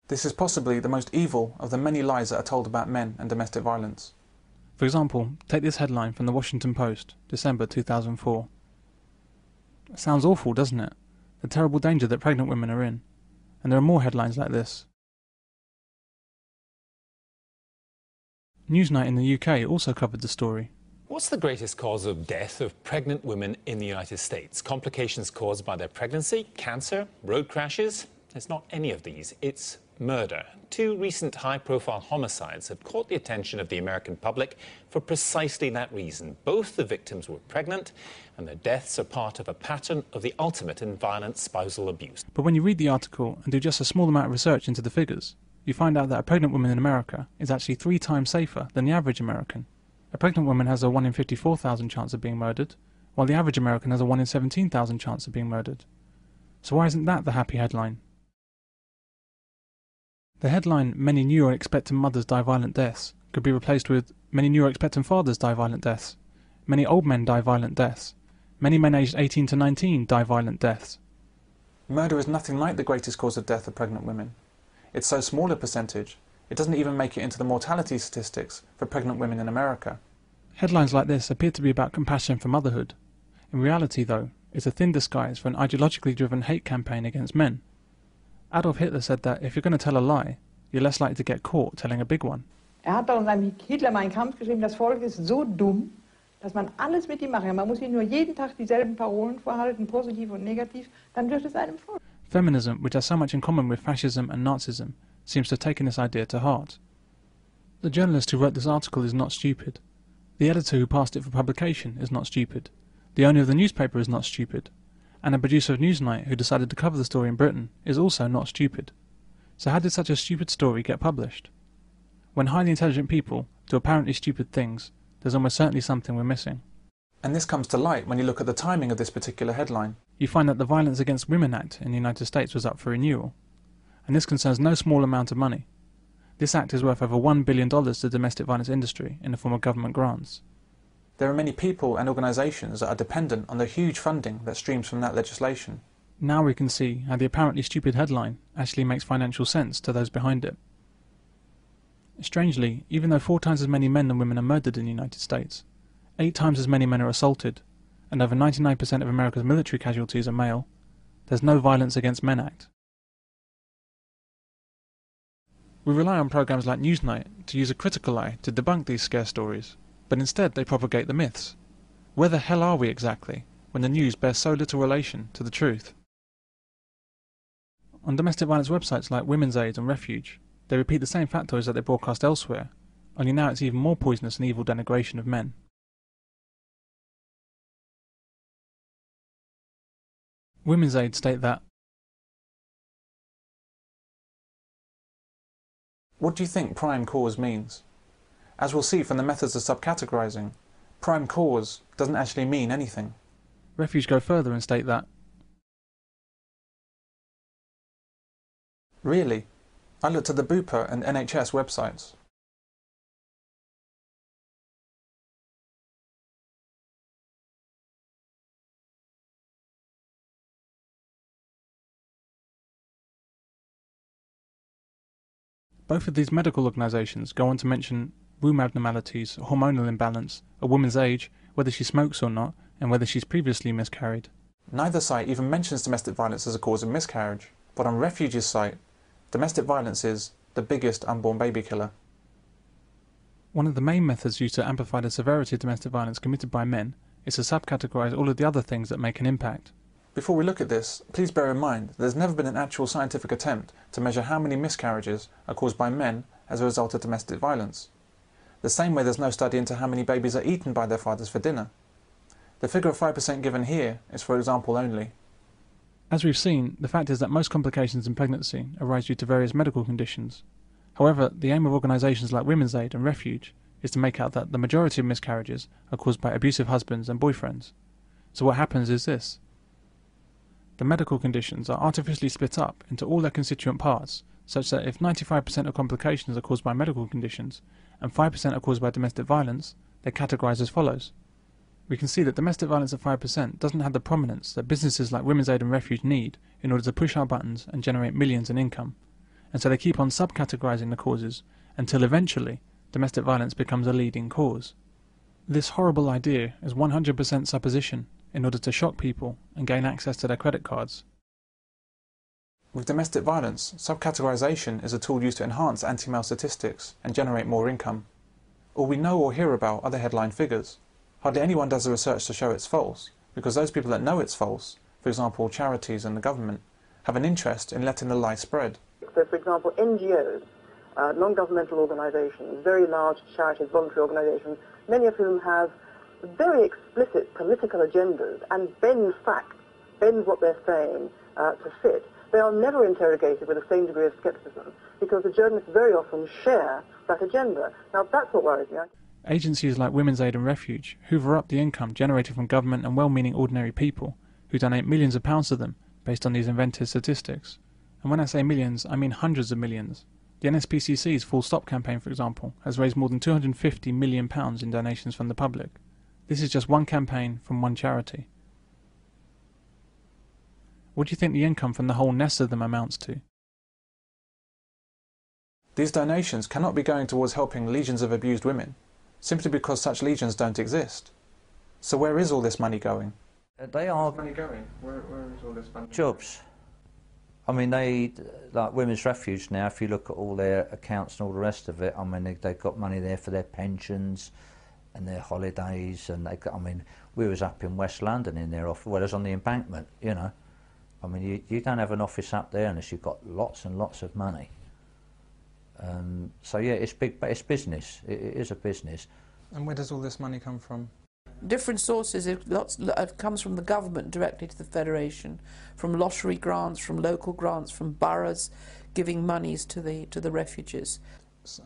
This is possibly the most evil of the many lies that are told about men and domestic violence. For example, take this headline from the Washington Post, December 2004. It sounds awful, doesn't it? The terrible danger that pregnant women are in. And there are more headlines like this. Newsnight in the UK also covered the story. What's the greatest cause of death of pregnant women in the United States? Complications caused by their pregnancy, cancer, road crashes? It's not any of these. It's murder. Two recent high-profile homicides have caught the attention of the American public for precisely that reason. Both the victims were pregnant, and their deaths are part of a pattern of the ultimate in violent spousal abuse. But when you read the article and do just a small amount of research into the figures, you find out that a pregnant woman in America is actually 3 times safer than the average American. A pregnant woman has a 1 in 54,000 chance of being murdered, while the average American has a 1 in 17,000 chance of being murdered. So why isn't that the happy headline? The headline, "Many new or expectant mothers die violent deaths," could be replaced with, "Many new or expectant fathers die violent deaths. Many old men die violent deaths. Many men aged 18 to 19 die violent deaths." Murder is nothing like the greatest cause of death of pregnant women. It's so small a percentage, it doesn't even make it into the mortality statistics for pregnant women in America. Headlines like this appear to be about compassion for motherhood. In reality, though, it's a thin disguise for an ideologically driven hate campaign against men. Adolf Hitler said that if you're going to tell a lie, you're less likely to get caught telling a big one. Hat doch in seinem Hitler Mein Kampf geschrieben, das Volk ist so dumm, dass man alles mit ihm machen kann. Man muss ihm nur jeden Tag dieselben Parolen vorhalten, positiv und negativ, dann wird es einem folgen. Feminism, which has so much in common with fascism and Nazism, seems to have taken this idea to heart. The journalist who wrote this article is not stupid. The editor who passed it for publication is not stupid. The owner of the newspaper is not stupid. And a producer of Newsnight who decided to cover the story in Britain is also not stupid. So how did such a stupid story get published? When highly intelligent people do apparently stupid things, there's almost certainly something we're missing. And this comes to light when you look at the timing of this particular headline. You find that the Violence Against Women Act in the United States was up for renewal. And this concerns no small amount of money. This act is worth over $1 billion to the domestic violence industry in the form of government grants. There are many people and organisations that are dependent on the huge funding that streams from that legislation. Now we can see how the apparently stupid headline actually makes financial sense to those behind it. Strangely, even though 4 times as many men than women are murdered in the United States, 8 times as many men are assaulted, and over 99% of America's military casualties are male, there's no Violence Against Men Act. We rely on programs like Newsnight to use a critical eye to debunk these scare stories, but instead they propagate the myths. Where the hell are we exactly, when the news bears so little relation to the truth? On domestic violence websites like Women's Aid and Refuge, they repeat the same factoids that they broadcast elsewhere, only now it's even more poisonous and evil denigration of men. Women's Aid state that, what do you think prime cause means? As we'll see from the methods of subcategorizing, prime cause doesn't actually mean anything. Refuge go further and state that, really? I looked at the Bupa and NHS websites. both of these medical organisations go on to mention womb abnormalities, hormonal imbalance, a woman's age, whether she smokes or not, and whether she's previously miscarried. Neither site even mentions domestic violence as a cause of miscarriage, but on Refuge's site, domestic violence is the biggest unborn baby killer. One of the main methods used to amplify the severity of domestic violence committed by men is to subcategorise all of the other things that make an impact. Before we look at this, please bear in mind that there's never been an actual scientific attempt to measure how many miscarriages are caused by men as a result of domestic violence. The same way there's no study into how many babies are eaten by their fathers for dinner. The figure of 5% given here is for example only. As we've seen, the fact is that most complications in pregnancy arise due to various medical conditions. However, the aim of organisations like Women's Aid and Refuge is to make out that the majority of miscarriages are caused by abusive husbands and boyfriends. So what happens is this. The medical conditions are artificially split up into all their constituent parts, such that if 95% of complications are caused by medical conditions and 5% are caused by domestic violence, they're categorised as follows. We can see that domestic violence at 5% doesn't have the prominence that businesses like Women's Aid and Refuge need in order to push our buttons and generate millions in income. and so they keep on subcategorizing the causes until eventually domestic violence becomes a leading cause. This horrible idea is 100% supposition in order to shock people and gain access to their credit cards. With domestic violence, subcategorization is a tool used to enhance anti-male statistics and generate more income. All we know or hear about are the headline figures. Hardly anyone does the research to show it's false, because those people that know it's false, for example charities and the government, have an interest in letting the lie spread. So, for example, NGOs, non-governmental organisations, very large charities, voluntary organisations, many of whom have very explicit political agendas and bend facts, bend what they're saying to fit. They are never interrogated with the same degree of scepticism because the journalists very often share that agenda. Now, that's what worries me. Agencies like Women's Aid and Refuge hoover up the income generated from government and well-meaning ordinary people who donate millions of pounds to them based on these invented statistics. And when I say millions, I mean hundreds of millions. The NSPCC's Full Stop campaign, for example, has raised more than £250 million in donations from the public. This is just one campaign from one charity. What do you think the income from the whole nest of them amounts to? These donations cannot be going towards helping legions of abused women, simply because such legions don't exist. So where is all this money going? They are Money going? Where is all this money? jobs. I mean, like Women's Refuge now, if you look at all their accounts and all the rest of it, I mean, they've got money there for their pensions and their holidays, and I mean, we was up in West London in their office, well, it was on the Embankment, you know. I mean, you don't have an office up there unless you've got lots and lots of money. So yeah, it's big, but it's business. It is a business. And where does all this money come from? Different sources. It comes from the government directly to the Federation, from lottery grants, from local grants, from boroughs giving monies to the refugees.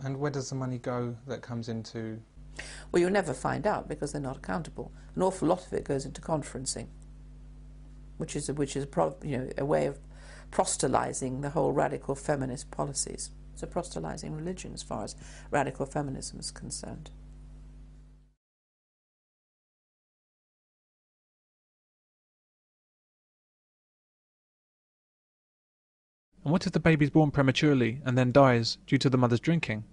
And where does the money go that comes into... Well, you'll never find out because they're not accountable. An awful lot of it goes into conferencing, which is a way of proselytizing the whole radical feminist policies. It's a proselytizing religion as far as radical feminism is concerned. And what if the baby is born prematurely and then dies due to the mother's drinking?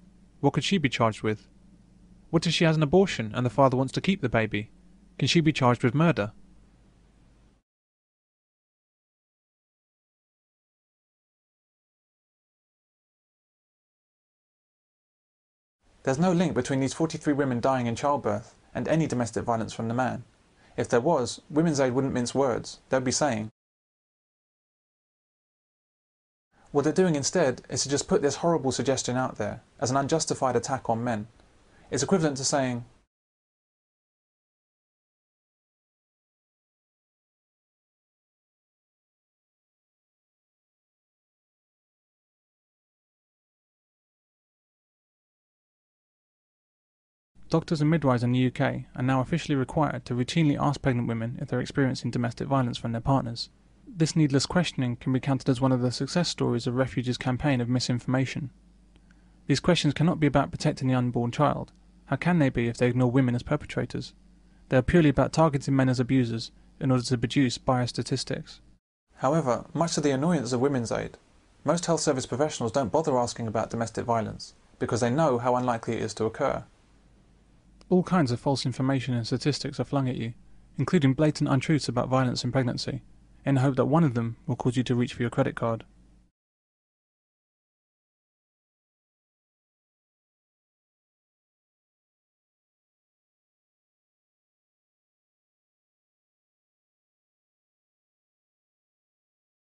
What could she be charged with? What if she has an abortion and the father wants to keep the baby? Can she be charged with murder? There's no link between these 43 women dying in childbirth and any domestic violence from the man. If there was, Women's Aid wouldn't mince words. They'd be saying... What they're doing instead is to just put this horrible suggestion out there as an unjustified attack on men. It's equivalent to saying, Doctors and midwives in the UK are now officially required to routinely ask pregnant women if they're experiencing domestic violence from their partners. This needless questioning can be counted as one of the success stories of Refuge's campaign of misinformation. These questions cannot be about protecting the unborn child. How can they be if they ignore women as perpetrators? They are purely about targeting men as abusers in order to produce biased statistics. However, much to the annoyance of Women's Aid, most health service professionals don't bother asking about domestic violence because they know how unlikely it is to occur. All kinds of false information and statistics are flung at you, including blatant untruths about violence in pregnancy, in the hope that one of them will cause you to reach for your credit card.